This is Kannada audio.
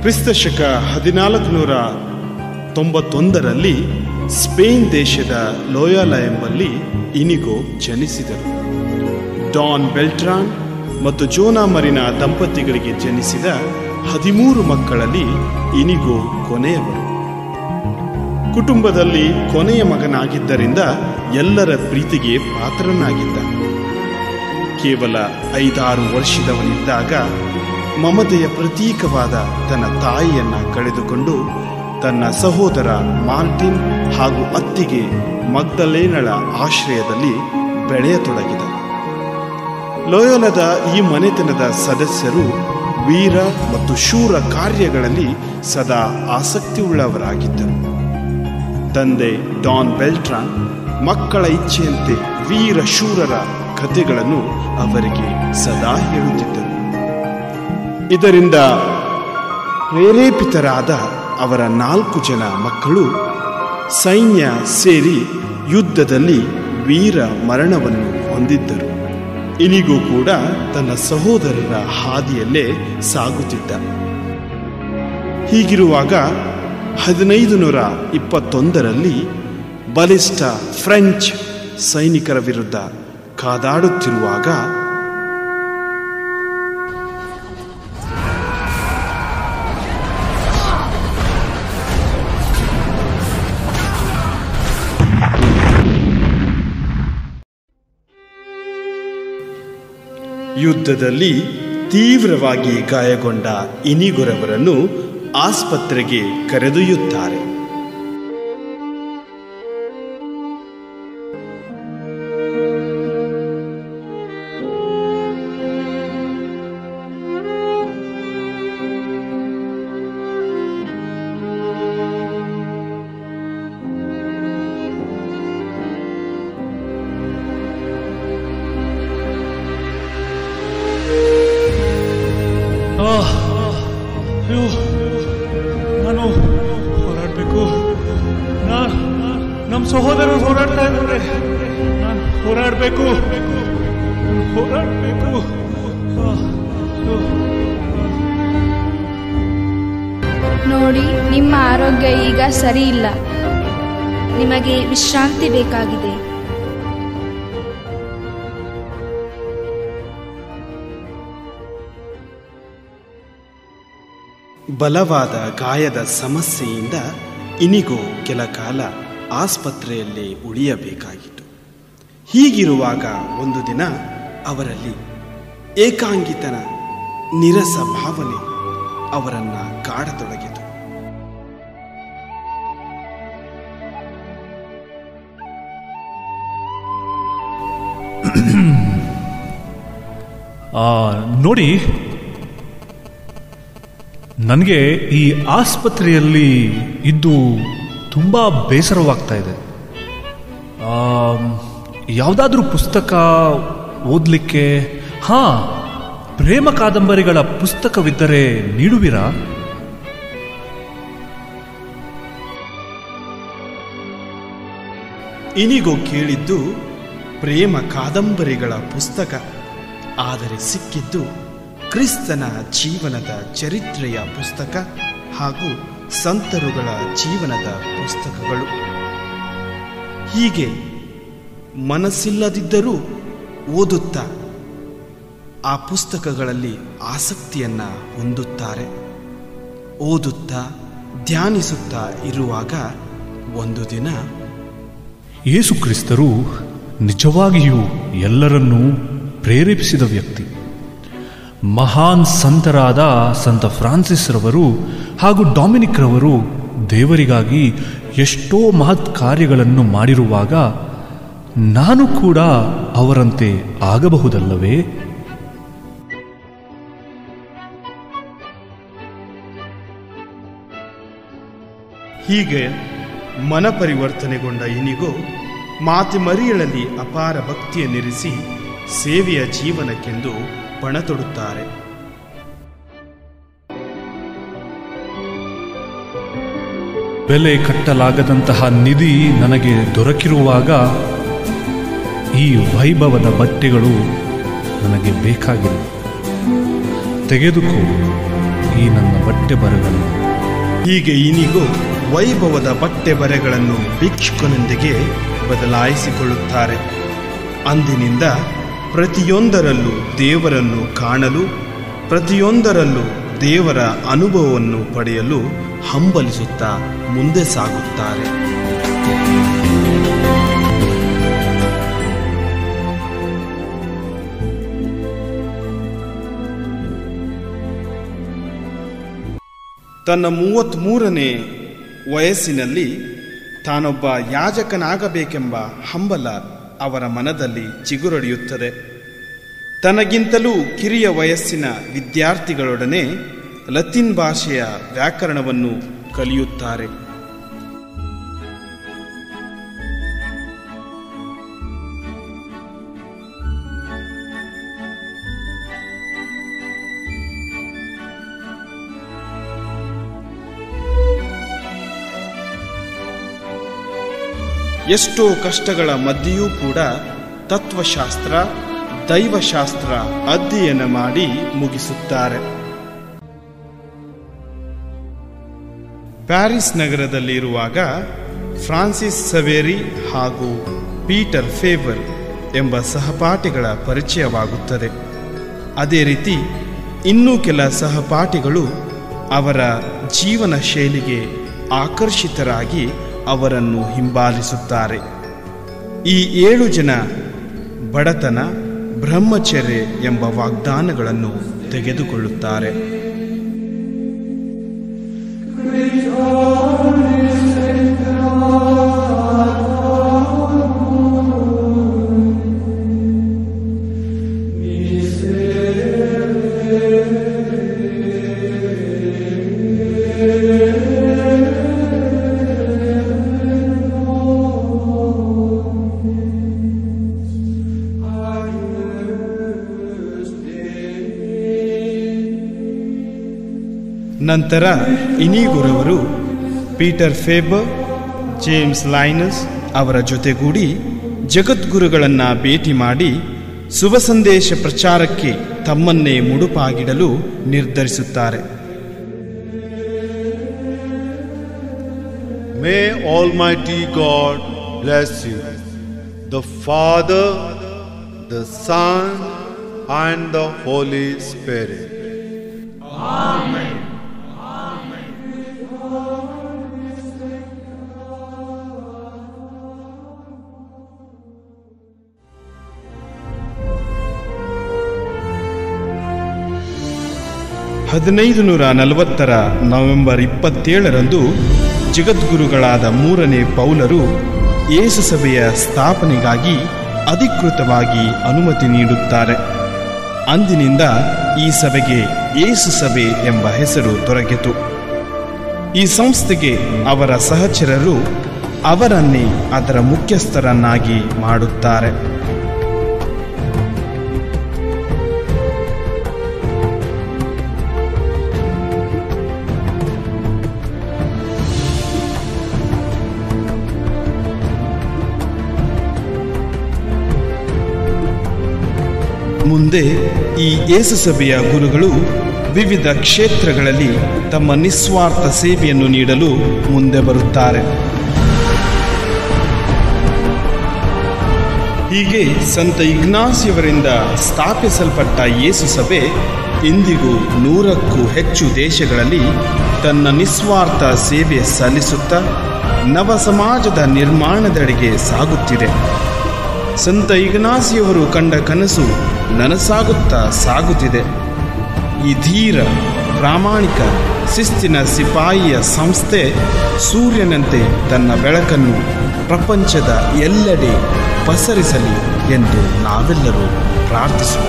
ಕ್ರಿಸ್ತಶಕ 1491ರಲ್ಲಿ ಸ್ಪೇನ್ ದೇಶದ ಲೋಯೋಲಾ ಎಂಬಲ್ಲಿ ಇನಿಗೋ ಜನಿಸಿದರು. ಡಾನ್ ಬೆಲ್ಟ್ರಾನ್ ಮತ್ತು ಜೋನಾ ಮರಿನಾ ದಂಪತಿಗಳಿಗೆ ಜನಿಸಿದ 13 ಮಕ್ಕಳಲ್ಲಿ ಇನಿಗೋ ಕೊನೆಯವರು. ಕುಟುಂಬದಲ್ಲಿ ಕೊನೆಯ ಮಗನಾಗಿದ್ದರಿಂದ ಎಲ್ಲರ ಪ್ರೀತಿಗೆ ಪಾತ್ರನಾಗಿದ್ದ. ಕೇವಲ 5-6 ವರ್ಷದವನಿದ್ದಾಗ ಮಮತೆಯ ಪ್ರತೀಕವಾದ ತನ್ನ ತಾಯಿಯನ್ನ ಕಳೆದುಕೊಂಡು ತನ್ನ ಸಹೋದರ ಮಾರ್ಟಿನ್ ಹಾಗೂ ಅತ್ತಿಗೆ ಮಗ್ದಲೇನಳ ಆಶ್ರಯದಲ್ಲಿ ಬೆಳೆಯತೊಡಗಿದ. ಲೋಯೋಲದ ಈ ಮನೆತನದ ಸದಸ್ಯರು ವೀರ ಮತ್ತು ಶೂರ ಕಾರ್ಯಗಳಲ್ಲಿ ಸದಾ ಆಸಕ್ತಿಯುಳ್ಳವರಾಗಿದ್ದರು. ತಂದೆ ಡಾನ್ ಬೆಲ್ಟ್ರಾನ್ ಮಕ್ಕಳ ಇಚ್ಛೆಯಂತೆ ವೀರ ಶೂರರ ಕಥೆಗಳನ್ನು ಅವರಿಗೆ ಸದಾ ಹೇಳುತ್ತಿದ್ದರು. ಇದರಿಂದ ಪ್ರೇರೇಪಿತರಾದ ಅವರ 4 ಜನ ಮಕ್ಕಳು ಸೈನ್ಯ ಸೇರಿ ಯುದ್ಧದಲ್ಲಿ ವೀರ ಮರಣವನ್ನು ಹೊಂದಿದ್ದರು. ಇನಿಗೋ ಕೂಡ ತನ್ನ ಸಹೋದರರ ಹಾದಿಯಲ್ಲೇ ಸಾಗುತ್ತಿದ್ದ. ಹೀಗಿರುವಾಗ 1521ರಲ್ಲಿ ಬಲಿಸ್ಟಾ ಫ್ರೆಂಚ್ ಸೈನಿಕರ ವಿರುದ್ಧ ಕಾದಾಡುತ್ತಿರುವಾಗ ಯುದ್ಧದಲ್ಲಿ ತೀವ್ರವಾಗಿ ಗಾಯಗೊಂಡ ಇನಿಗೊರವರನ್ನು ಆಸ್ಪತ್ರೆಗೆ ಕರೆದೊಯ್ಯುತ್ತಾರೆ. ನಾನು ಹೋರಾಡಬೇಕು. ನಮ್ಮ ಸಹೋದರರು ಹೋರಾಡ್ತಾ ಇದ್ದಾರೆ. ನಾನು ಹೋರಾಡಬೇಕು. ನೋಡಿ, ನಿಮ್ಮ ಆರೋಗ್ಯ ಈಗ ಸರಿ ಇಲ್ಲ. ನಿಮಗೆ ವಿಶ್ರಾಂತಿ ಬೇಕಾಗಿದೆ. ಬಲವಾದ ಗಾಯದ ಸಮಸ್ಯೆಯಿಂದ ಇನಿಗೋ ಕೆಲ ಕಾಲ ಆಸ್ಪತ್ರೆಯಲ್ಲೇ ಉಳಿಯಬೇಕಾಗಿತ್ತು. ಹೀಗಿರುವಾಗ ಒಂದು ದಿನ ಅವರಲ್ಲಿ ಏಕಾಂಗಿತನ ನಿರಸ ಭಾವನೆ ಅವರನ್ನ ಕಾಡತೊಡಗಿತು. ನೋಡಿ, ನನಗೆ ಈ ಆಸ್ಪತ್ರೆಯಲ್ಲಿ ಇದ್ದು ತುಂಬ ಬೇಸರವಾಗ್ತಾ ಇದೆ. ಯಾವುದಾದ್ರೂ ಪುಸ್ತಕ ಓದಲಿಕ್ಕೆ ಪ್ರೇಮ ಕಾದಂಬರಿಗಳ ಪುಸ್ತಕವಿದ್ದರೆ ನೀಡುವಿರಾ? ಇನಿಗೋ ಕೇಳಿದ್ದು ಪ್ರೇಮ ಕಾದಂಬರಿಗಳ ಪುಸ್ತಕ. ಆದರೆ ಸಿಕ್ಕಿದ್ದು ಕ್ರಿಸ್ತನ ಜೀವನದ ಚರಿತ್ರೆಯ ಪುಸ್ತಕ ಹಾಗೂ ಸಂತರುಗಳ ಜೀವನದ ಪುಸ್ತಕಗಳು. ಹೀಗೆ ಮನಸ್ಸಿಲ್ಲದಿದ್ದರೂ ಓದುತ್ತಾ ಆ ಪುಸ್ತಕಗಳಲ್ಲಿ ಆಸಕ್ತಿಯನ್ನ ಹೊಂದುತ್ತಾರೆ. ಓದುತ್ತಾ ಧ್ಯಾನಿಸುತ್ತಾ ಇರುವಾಗ ಒಂದು ದಿನ ಯೇಸು ಕ್ರಿಸ್ತರು ನಿಜವಾಗಿಯೂ ಎಲ್ಲರನ್ನೂ ಪ್ರೇರೇಪಿಸಿದ ವ್ಯಕ್ತಿ. ಮಹಾನ್ ಸಂತರಾದ ಸಂತ ಫ್ರಾನ್ಸಿಸ್ ರವರು ಹಾಗೂ ಡೊಮಿನಿಕ್ ರವರು ದೇವರಿಗಾಗಿ ಎಷ್ಟೋ ಮಹತ್ ಕಾರ್ಯಗಳನ್ನು ಮಾಡಿರುವಾಗ ನಾನು ಕೂಡ ಅವರಂತೆ ಆಗಬಹುದಲ್ಲವೇ? ಹೀಗೆ ಮನಪರಿವರ್ತನೆಗೊಂಡ ಇನಿಗೋ ಮಾತೆ ಮರಿಯಳಲ್ಲಿ ಅಪಾರ ಭಕ್ತಿಯನ್ನಿರಿಸಿ ಸೇವೆಯ ಜೀವನಕ್ಕೆಂದು ಪಣತೊಡುತ್ತಾರೆ. ಬೆಲೆ ಕಟ್ಟಲಾಗದಂತಹ ನಿಧಿ ನನಗೆ ದೊರಕಿರುವಾಗ ಈ ವೈಭವದ ಬಟ್ಟೆಗಳು ನನಗೆ ಬೇಕಾಗಿಲ್ಲ. ತೆಗೆದುಕೋ, ಈ ನನ್ನ ಬಟ್ಟೆ ಬರಗಳನ್ನು. ಹೀಗೆ ಇನಿಗೂ ವೈಭವದ ಬಟ್ಟೆ ಬರೆಗಳನ್ನು ಭಿಕ್ಷುಕನೊಂದಿಗೆ ಬದಲಾಯಿಸಿಕೊಳ್ಳುತ್ತಾರೆ. ಅಂದಿನಿಂದ ಪ್ರತಿಯೊಂದರಲ್ಲೂ ದೇವರನ್ನು ಕಾಣಲು, ಪ್ರತಿಯೊಂದರಲ್ಲೂ ದೇವರ ಅನುಭವವನ್ನು ಪಡೆಯಲು ಹಂಬಲಿಸುತ್ತಾ ಮುಂದೆ ಸಾಗುತ್ತಾರೆ. ತನ್ನ 33ನೇ ವಯಸ್ಸಿನಲ್ಲಿ ತಾನೊಬ್ಬ ಯಾಜಕನಾಗಬೇಕೆಂಬ ಹಂಬಲ ಅವರ ಮನದಲ್ಲಿ ಚಿಗುರೊಡೆಯುತ್ತದೆ. ತನಗಿಂತಲೂ ಕಿರಿಯ ವಯಸ್ಸಿನ ವಿದ್ಯಾರ್ಥಿಗಳೊಡನೆ ಲತೀನ್ ಭಾಷೆಯ ವ್ಯಾಕರಣವನ್ನು ಕಲಿಯುತ್ತಾರೆ. ಎಷ್ಟೋ ಕಷ್ಟಗಳ ಮಧ್ಯೆಯೂ ಕೂಡ ತತ್ವಶಾಸ್ತ್ರ, ದೈವಶಾಸ್ತ್ರ ಅಧ್ಯಯನ ಮಾಡಿ ಮುಗಿಸುತ್ತಾರೆ. ಪ್ಯಾರಿಸ್ ನಗರದಲ್ಲಿರುವಾಗ ಫ್ರಾನ್ಸಿಸ್ ಸವೇರಿ ಹಾಗೂ ಪೀಟರ್ ಫೇಬರ್ ಎಂಬ ಸಹಪಾಠಿಗಳ ಪರಿಚಯವಾಗುತ್ತದೆ. ಅದೇ ರೀತಿ ಇನ್ನೂ ಕೆಲ ಸಹಪಾಠಿಗಳು ಅವರ ಜೀವನ ಶೈಲಿಗೆ ಆಕರ್ಷಿತರಾಗಿ ಅವರನ್ನು ಹಿಂಬಾಲಿಸುತ್ತಾರೆ. ಈ 7 ಜನ ಬಡತನ, ಬ್ರಹ್ಮಚರ್ಯ ಎಂಬ ವಾಗ್ದಾನಗಳನ್ನು ತೆಗೆದುಕೊಳ್ಳುತ್ತಾರೆ. ನಂತರ ಇನಿಗುರವರು ಪೀಟರ್ ಫೇಬರ್, ಜೇಮ್ಸ್ ಲೈನಸ್ ಅವರ ಜೊತೆಗೂಡಿ ಜಗದ್ಗುರುಗಳನ್ನು ಭೇಟಿ ಮಾಡಿ ಶುಭ ಸಂದೇಶ ಪ್ರಚಾರಕ್ಕೆ ತಮ್ಮನ್ನೇ ಮುಡುಪಾಗಿಡಲು ನಿರ್ಧರಿಸುತ್ತಾರೆ. May Almighty God bless you, the Father, the Son, and the Holy Spirit. Amen. 1540 November 27ರಂದು ಜಗದ್ಗುರುಗಳಾದ 3ನೇ ಪೌಲರು ಯೇಸು ಸಭೆಯ ಸ್ಥಾಪನೆಗಾಗಿ ಅಧಿಕೃತವಾಗಿ ಅನುಮತಿ ನೀಡುತ್ತಾರೆ. ಅಂದಿನಿಂದ ಈ ಸಭೆಗೆ ಯೇಸು ಸಭೆ ಎಂಬ ಹೆಸರು ದೊರಕಿತು. ಈ ಸಂಸ್ಥೆಗೆ ಅವರ ಸಹಚರರು ಅವರನ್ನೇ ಅದರ ಮುಖ್ಯಸ್ಥರನ್ನಾಗಿ ಮಾಡುತ್ತಾರೆ. ಮುಂದೆ ಈ ಯೇಸು ಸಭೆಯ ಗುರುಗಳು ವಿವಿಧ ಕ್ಷೇತ್ರಗಳಲ್ಲಿ ತಮ್ಮ ನಿಸ್ವಾರ್ಥ ಸೇವೆಯನ್ನು ನೀಡಲು ಮುಂದೆ ಬರುತ್ತಾರೆ. ಹೀಗೆ ಸಂತ ಇಗ್ನಾಸಿಯವರಿಂದ ಸ್ಥಾಪಿಸಲ್ಪಟ್ಟ ಯೇಸು ಸಭೆ ಇಂದಿಗೂ 100ಕ್ಕೂ ಹೆಚ್ಚು ದೇಶಗಳಲ್ಲಿ ತನ್ನ ನಿಸ್ವಾರ್ಥ ಸೇವೆ ಸಲ್ಲಿಸುತ್ತಾ ನವ ಸಮಾಜದ ನಿರ್ಮಾಣದೆಡೆಗೆ ಸಾಗುತ್ತಿದೆ. ಸಂತ ಇಗ್ನಾಸಿಯವರು ಕಂಡ ಕನಸು ನನಸಾಗುತ್ತಾ ಸಾಗುತ್ತಿದೆ. ಈ ಧೀರ, ಪ್ರಾಮಾಣಿಕ, ಶಿಸ್ತಿನ ಸಿಪಾಯಿಯ ಸಂಸ್ಥೆ ಸೂರ್ಯನಂತೆ ತನ್ನ ಬೆಳಕನ್ನು ಪ್ರಪಂಚದ ಎಲ್ಲೆಡೆ ಪಸರಿಸಲಿ ಎಂದು ನಾವೆಲ್ಲರೂ ಪ್ರಾರ್ಥಿಸುವ.